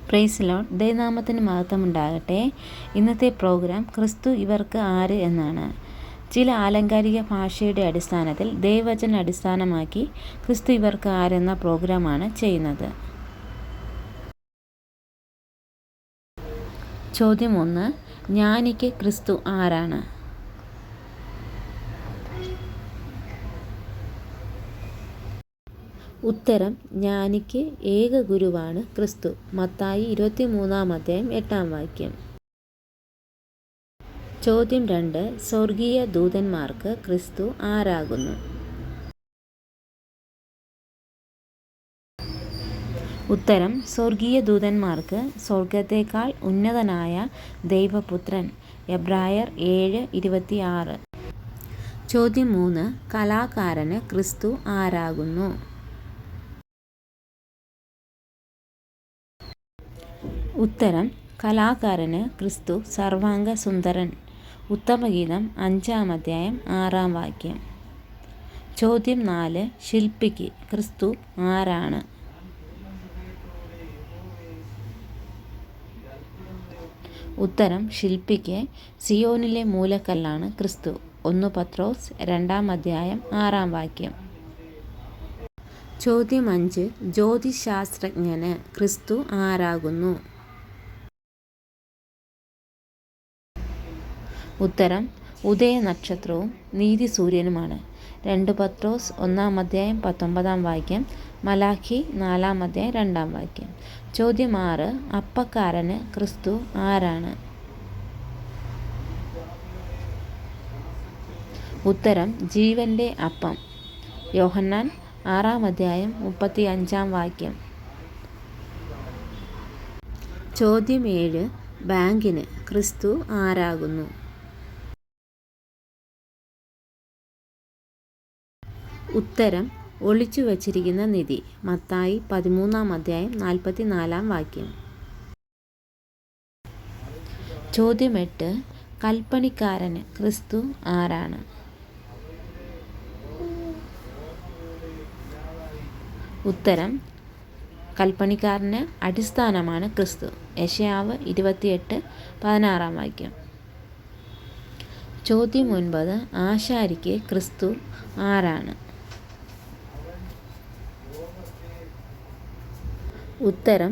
Praise Lord, ദൈവനാമത്തിന് മഹത്വമുണ്ടാകട്ടെ. ഇന്നത്തെ പ്രോഗ്രാം ക്രിസ്തു ഇവർക്ക് ആര് എന്നാണ്. ചില ആലങ്കാരിക ഭാഷയുടെ അടിസ്ഥാനത്തിൽ ദൈവവചനം അടിസ്ഥാനമാക്കി ക്രിസ്തു ഇവർക്ക് ആരെന്ന പ്രോഗ്രാമാണ് ചെയ്യുന്നത്. ചോദ്യം 1. ജ്ഞാനിക്ക് ക്രിസ്തു ആരാണ്? ഉത്തരം: ജ്ഞാനിക്ക് ഏക ഗുരുവാണ് ക്രിസ്തു. മത്തായി 23:8. ചോദ്യം 2. സ്വർഗീയ ദൂതന്മാർക്ക് ക്രിസ്തു ആരാകുന്നു? ഉത്തരം: സ്വർഗീയ ദൂതന്മാർക്ക് സ്വർഗത്തേക്കാൾ ഉന്നതനായ ദൈവപുത്രൻ. എബ്രായർ 7:26. ചോദ്യം 3. കലാകാരന് ക്രിസ്തു ആരാകുന്നു? ഉത്തരം: കലാകാരന് ക്രിസ്തു സർവാംഗ സുന്ദരൻ. ഉത്തമഗീതം 5:6. ചോദ്യം 4. ശില്പിക്ക് ക്രിസ്തു ആരാണ്? ഉത്തരം: ശില്പിക്ക് സിയോനിലെ മൂലക്കല്ലാണ് ക്രിസ്തു. 1 പത്രോസ് 2:6. ചോദ്യം 5. ജ്യോതിശാസ്ത്രജ്ഞന് ക്രിസ്തു ആരാകുന്നു? ഉത്തരം: ഉദയനക്ഷത്രവും നീതിസൂര്യനുമാണ്. 2 പത്രോസ് 1:19. മലാഖി 4:2. ചോദ്യം 6. അപ്പക്കാരന് ക്രിസ്തു ആരാണ്? ഉത്തരം: ജീവന്റെ അപ്പം. യോഹന്നാൻ 6:35. ചോദ്യം 7. ബാങ്കിന് ക്രിസ്തു ആരാകുന്നു? ഉത്തരം: ഒളിച്ചു വച്ചിരിക്കുന്ന നിധി. മത്തായി 13:44. ചോദ്യം 8. കൽപ്പണിക്കാരന് ക്രിസ്തു ആരാണ്? ഉത്തരം: കൽപ്പണിക്കാരന് അടിസ്ഥാനമാണ് ക്രിസ്തു. യെശയ്യാവ് 28:16. ചോദ്യം 9. ആശാരിക്ക് ക്രിസ്തു ആരാണ്? ഉത്തരം: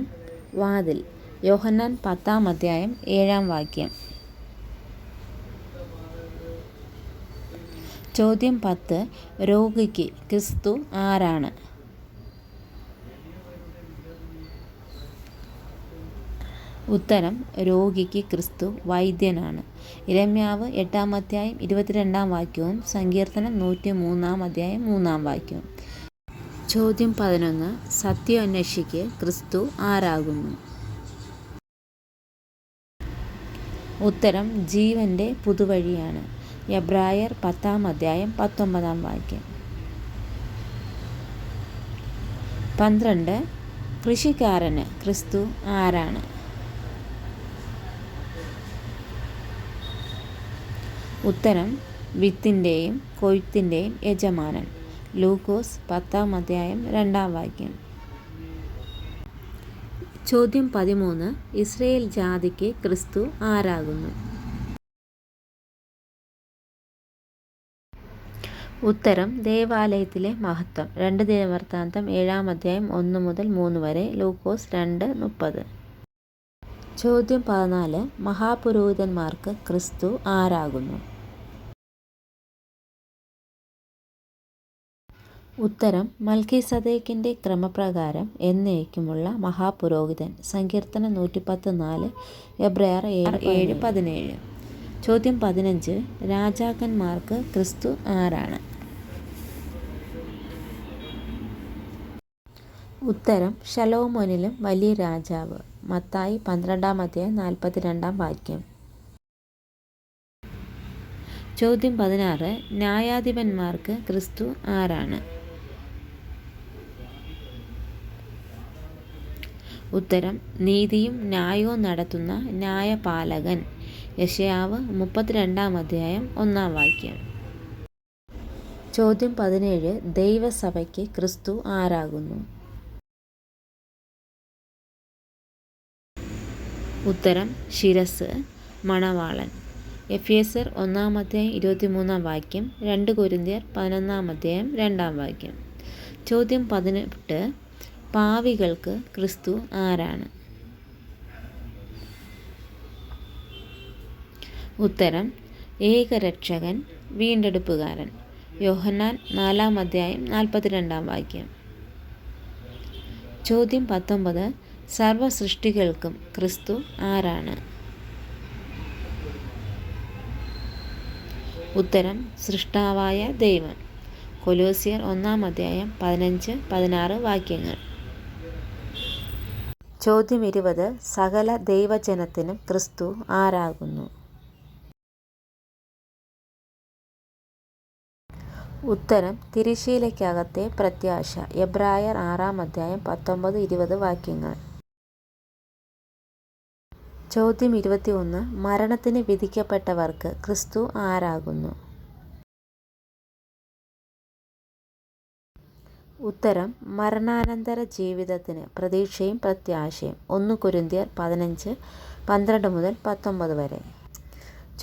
വാതിൽ. യോഹന്നാൻ 10:7. ചോദ്യം 10. രോഗിക്ക് ക്രിസ്തു ആരാണ്? ഉത്തരം: രോഗിക്ക് ക്രിസ്തു വൈദ്യനാണ്. യിരെമ്യാവ് 8:22. സങ്കീർത്തനം 103:3. ചോദ്യം 11. സത്യാന്വേഷിക്ക് ക്രിസ്തു ആരാകുന്നു? ഉത്തരം: ജീവന്റെ പുതുവഴിയാണ്. എബ്രായർ 10:19. 12. കൃഷിക്കാരന് ക്രിസ്തു ആരാണ്? ഉത്തരം: വിത്തിൻ്റെയും കൊയ്ത്തിൻ്റെയും യജമാനൻ. ലൂക്കോസ് 10:2. ചോദ്യം 13. ഇസ്രായേൽ ജാതിക്ക് ക്രിസ്തു ആരാകുന്നു? ഉത്തരം: ദേവാലയത്തിലെ മഹത്വം. 2 ദിനവൃത്താന്തം 7:1-3. ലൂക്കോസ് 2:30. ചോദ്യം 14. മഹാപുരോഹിതന്മാർക്ക് ക്രിസ്തു ആരാകുന്നു? ഉത്തരം: മൽക്കീസദേക്കിന്റെ ക്രമപ്രകാരം എന്നേക്കുമുള്ള മഹാപുരോഹിതൻ. സങ്കീർത്തനം 110:4. എബ്രായർ 7:17. ചോദ്യം 15. രാജാക്കന്മാർക്ക് ക്രിസ്തു ആരാണ്? ഉത്തരം: ശലോമോനിലും വലിയ രാജാവ്. മത്തായി 12:42. ചോദ്യം 16. ന്യായാധിപന്മാർക്ക് ക്രിസ്തു ആരാണ്? ഉത്തരം: നീതിയും ന്യായവും നടത്തുന്ന ന്യായപാലകൻ. യെശയ്യാവ് 32:1. ചോദ്യം 17. ദൈവസഭയ്ക്ക് ക്രിസ്തു ആരാകുന്നു? ഉത്തരം ശിരസ്, മണവാളൻ. എഫേസ്യർ 1:23 2 കൊരിന്ത്യർ 11:2 ചോദ്യം 18. പാവികൾക്ക് ക്രിസ്തു ആരാണ്? ഉത്തരം ഏകരക്ഷകൻ, വീണ്ടെടുപ്പുകാരൻ. യോഹന്നാൻ 4:42 ചോദ്യം 19. സർവ്വസൃഷ്ടികൾക്കും ക്രിസ്തു ആരാണ്? ഉത്തരം സൃഷ്ടാവായ ദൈവം. കൊലോസ്യർ 1:15-16 ചോദ്യം 20. സകല ദൈവജനത്തിനും ക്രിസ്തു ആരാകുന്നു? ഉത്തരം തിരശ്ശീലയ്ക്കകത്തെ പ്രത്യാശ. എബ്രായർ 6:19-20 ചോദ്യം 21. മരണത്തിന് വിധിക്കപ്പെട്ടവർക്ക് ക്രിസ്തു ആരാകുന്നു? ഉത്തരം മരണാനന്തര ജീവിതത്തിന് പ്രതീക്ഷയും പ്രത്യാശയും. 1 കൊരിന്ത്യർ 15:12-19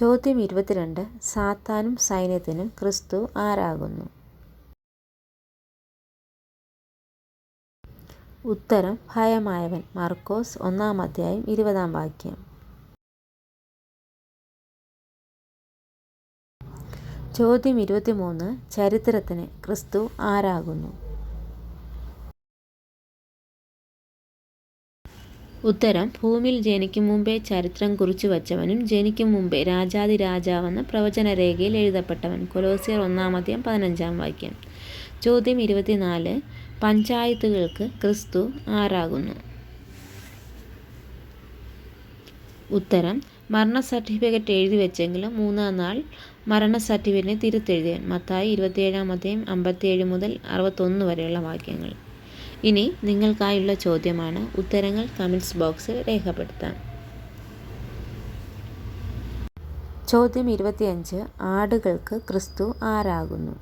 ചോദ്യം 22. സാത്താനും സൈന്യത്തിനും ക്രിസ്തു ആരാകുന്നു? ഉത്തരം ഭയമായവൻ. മർക്കോസ് 1:20 ചോദ്യം 23. ചരിത്രത്തിന് ക്രിസ്തു ആരാകുന്നു? ഉത്തരം ഭൂമിയിൽ ജനിക്കും മുമ്പേ ചരിത്രം കുറിച്ചു വച്ചവനും ജനിക്കും മുമ്പേ രാജാതിരാജാവെന്ന് പ്രവചനരേഖയിൽ എഴുതപ്പെട്ടവൻ. കൊലോസ്യർ 1:15 ചോദ്യം 24. പഞ്ചായത്തുകൾക്ക് ക്രിസ്തു ആരാകുന്നു? ഉത്തരം മരണ സർട്ടിഫിക്കറ്റ് എഴുതി വെച്ചെങ്കിലും 3-ാം നാൾ മരണ സർട്ടിഫിക്കറ്റിനെ തിരുത്തെഴുതിയവൻ. മത്തായി 27:57-61 ഇനി നിങ്ങൾക്കായുള്ള ചോദ്യമാണ്. ഉത്തരങ്ങൾ കമൻറ്റ്സ് ബോക്സിൽ രേഖപ്പെടുത്താം. ചോദ്യം 25. ആടുകൾക്ക് ക്രിസ്തു ആരാകുന്നു?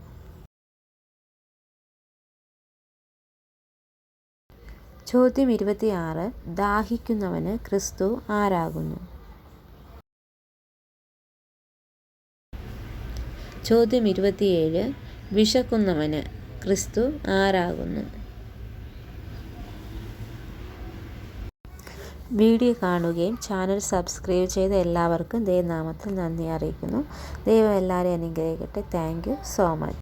ചോദ്യം 26. ദാഹിക്കുന്നവന് ക്രിസ്തു ആരാകുന്നു? ചോദ്യം 27. വിശക്കുന്നവന് ക്രിസ്തു ആരാകുന്നു? വീഡിയോ കാണുകയും ചാനൽ സബ്സ്ക്രൈബ് ചെയ്ത എല്ലാവർക്കും ദൈവനാമത്തിൽ നന്ദി അറിയിക്കുന്നു. ദൈവം എല്ലാവരെയും അനുഗ്രഹിക്കട്ടെ. Thank you so much.